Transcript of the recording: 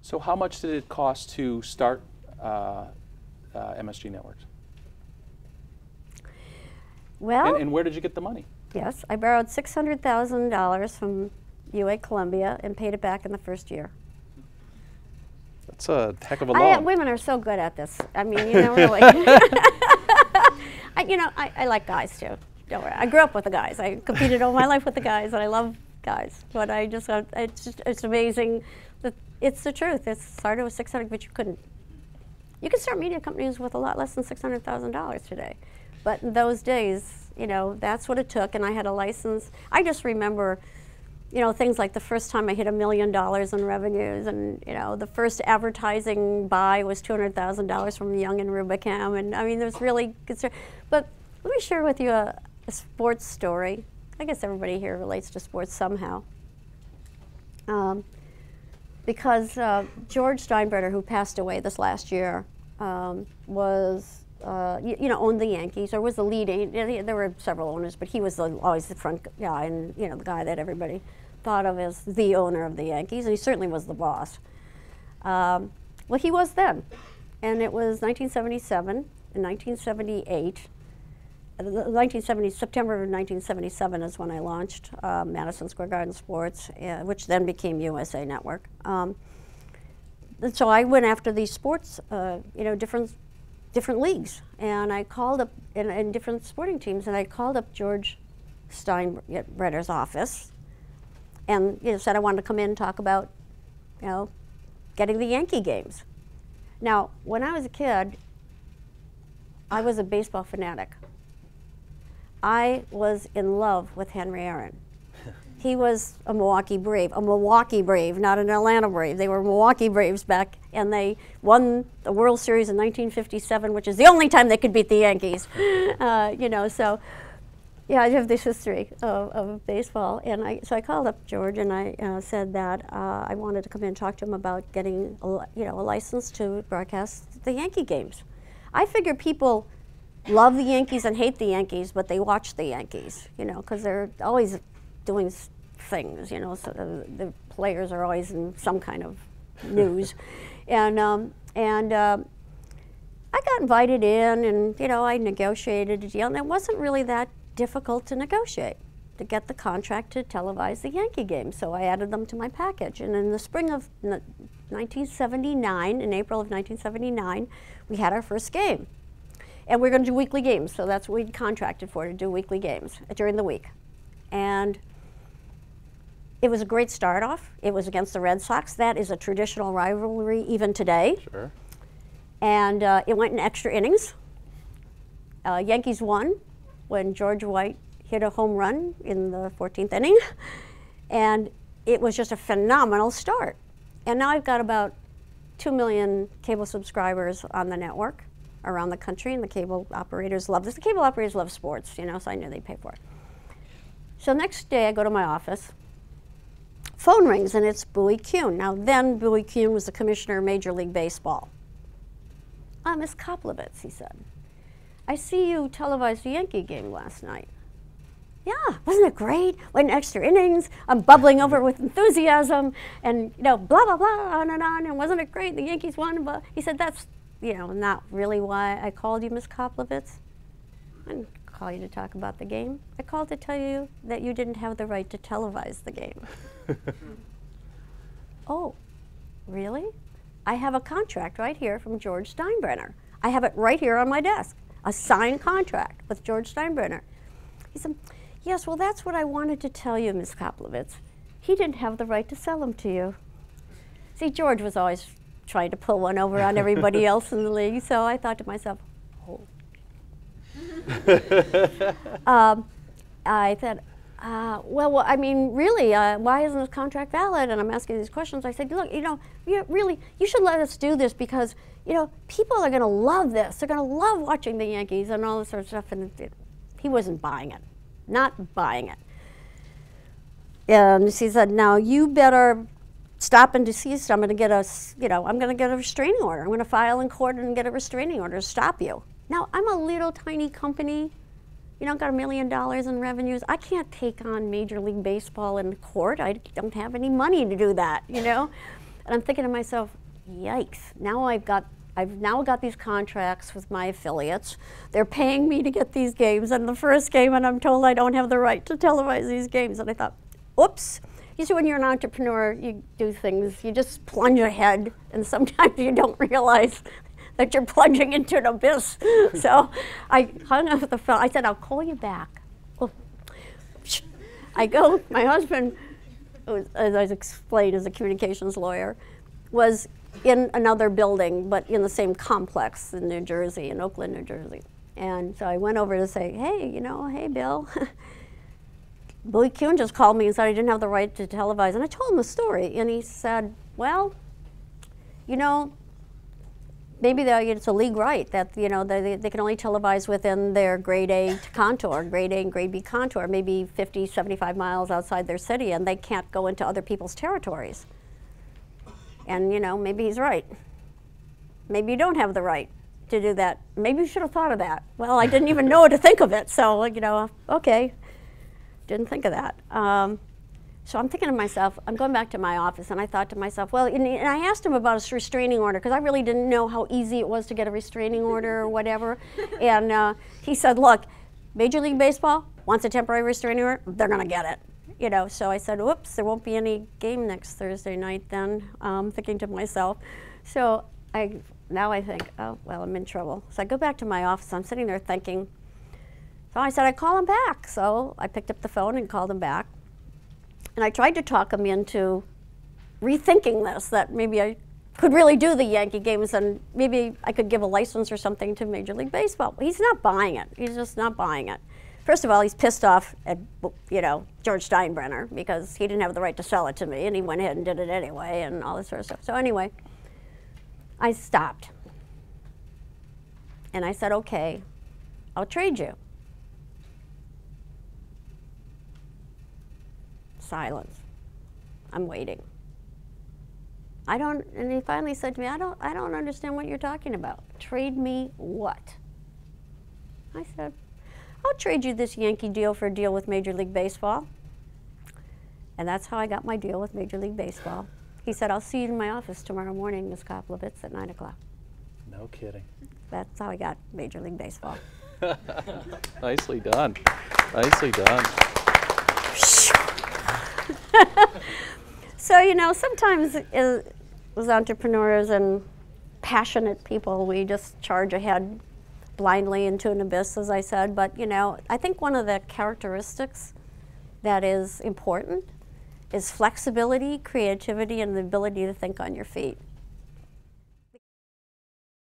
So how much did it cost to start MSG Networks? Well, and where did you get the money? Yes, I borrowed $600,000 from UA Columbia and paid it back in the first year. That's a heck of a loan. Women are so good at this. I mean, really. I like guys too. Don't worry. I grew up with the guys. I competed all my life with the guys, and I love guys. But it's amazing. It's the truth. It started with $600,000, but you couldn't. You can start media companies with a lot less than $600,000 today. But in those days, that's what it took, and I had a license. I just remember, things like the first time I hit $1 million in revenues, and the first advertising buy was $200,000 from Young and Rubicam, and I mean, there's really good stuff. But let me share with you a sports story. I guess everybody here relates to sports somehow. Because George Steinbrenner, who passed away this last year, was owned the Yankees, or was the leading. There were several owners, but he was always the front guy, and the guy that everybody thought of as the owner of the Yankees, and he certainly was the boss. Well, he was then, and it was 1977 and 1978. September of 1977 is when I launched Madison Square Garden Sports, which then became USA Network. And so I went after these sports, different leagues, and I called up in different sporting teams, and I called up George Steinbrenner's office, and said I wanted to come in and talk about, getting the Yankee games. Now, when I was a kid, I was a baseball fanatic. I was in love with Henry Aaron. He was a Milwaukee Brave, not an Atlanta Brave. They were Milwaukee Braves back, and they won the World Series in 1957, which is the only time they could beat the Yankees. So yeah, I have this history of baseball, and so I called up George, and I said that I wanted to come in and talk to him about getting a license to broadcast the Yankee games. I figure people love the Yankees and hate the Yankees, but they watch the Yankees, because they're always doing things, so the players are always in some kind of news. And I got invited in, and I negotiated a deal, and it wasn't really that difficult to negotiate, to get the contract to televise the Yankee games. So I added them to my package, and in the spring of 1979, in April of 1979, we had our first game. And we're going to do weekly games, so that's what we contracted for, to do weekly games during the week. And it was a great start off. It was against the Red Sox. That is a traditional rivalry even today. Sure. And it went in extra innings. Yankees won when George White hit a home run in the 14th inning. And it was just a phenomenal start. And now I've got about 2 million cable subscribers on the network around the country, and the cable operators love this. The cable operators love sports, so I knew they'd pay for it. So next day I go to my office, phone rings, and it's Bowie Kuhn. Now then, Bowie Kuhn was the commissioner of Major League Baseball. Miss Koplowitz, he said, I see you televised the Yankee game last night. Yeah, wasn't it great? Went in extra innings, I'm bubbling over with enthusiasm, and blah, blah, blah, on, and wasn't it great? The Yankees won, but he said, that's not really why I called you, Miss Koplowitz. I didn't call you to talk about the game. I called to tell you that you didn't have the right to televise the game. Oh, really? I have a contract right here from George Steinbrenner. I have it right here on my desk, a signed contract with George Steinbrenner. He said, yes, well, that's what I wanted to tell you, Miss Koplowitz. He didn't have the right to sell them to you. See, George was always trying to pull one over on everybody else in the league, so I thought to myself, oh. I said, well, I mean, really, why isn't this contract valid? And I'm asking these questions. I said, look, you should let us do this because, people are going to love this. They're going to love watching the Yankees and all this sort of stuff. And he wasn't buying it, not buying it. And he said, now you better stop and desist. I'm going to get a restraining order. I'm going to file in court and get a restraining order to stop you. Now, I'm a little tiny company. Got $1 million in revenues. I can't take on Major League Baseball in court. I don't have any money to do that, And I'm thinking to myself, yikes, I've now got these contracts with my affiliates. They're paying me to get these games, and the first game, and I'm told I don't have the right to televise these games. And I thought, oops. You see, when you're an entrepreneur, you do things, you just plunge ahead, and sometimes you don't realize that you're plunging into an abyss. So I hung up the phone. I said, I'll call you back. Well, I go, my husband, as I explained, is a communications lawyer, was in another building, but in the same complex in New Jersey, in Oakland, New Jersey. And so I went over to say, hey, hey, Bill. Billy Kuhn just called me and said I didn't have the right to televise. And I told him the story. And he said, well, maybe it's a league right that, they can only televise within their grade A contour, grade A and grade B contour, maybe 50, 75 miles outside their city, and they can't go into other people's territories. And, maybe he's right. Maybe you don't have the right to do that. Maybe you should have thought of that. Well, I didn't even know to think of it. So, okay. Didn't think of that. So I'm thinking to myself, I'm going back to my office, and I thought to myself, well, and I asked him about a restraining order, because I really didn't know how easy it was to get a restraining order or whatever. And he said, look, Major League Baseball wants a temporary restraining order, they're going to get it. So I said, whoops, there won't be any game next Thursday night then, thinking to myself. So now I think, oh, well, I'm in trouble. So I go back to my office, I'm sitting there thinking, so I said I'd call him back. So I picked up the phone and called him back. And I tried to talk him into rethinking this, that maybe I could really do the Yankee games and maybe I could give a license or something to Major League Baseball. He's not buying it. He's just not buying it. First of all, he's pissed off at, George Steinbrenner, because he didn't have the right to sell it to me, and he went ahead and did it anyway and all this sort of stuff. So anyway, I stopped. And I said, okay, I'll trade you. Silence. I'm waiting. And he finally said to me, I don't understand what you're talking about. Trade me what? I said, I'll trade you this Yankee deal for a deal with Major League Baseball. And that's how I got my deal with Major League Baseball. He said, I'll see you in my office tomorrow morning, Ms. Koplovitz, at 9 o'clock. No kidding. That's how I got Major League Baseball. Nicely done. Nicely done. So, sometimes as entrepreneurs and passionate people, we just charge ahead blindly into an abyss, as I said. But, I think one of the characteristics that is important is flexibility, creativity, and the ability to think on your feet.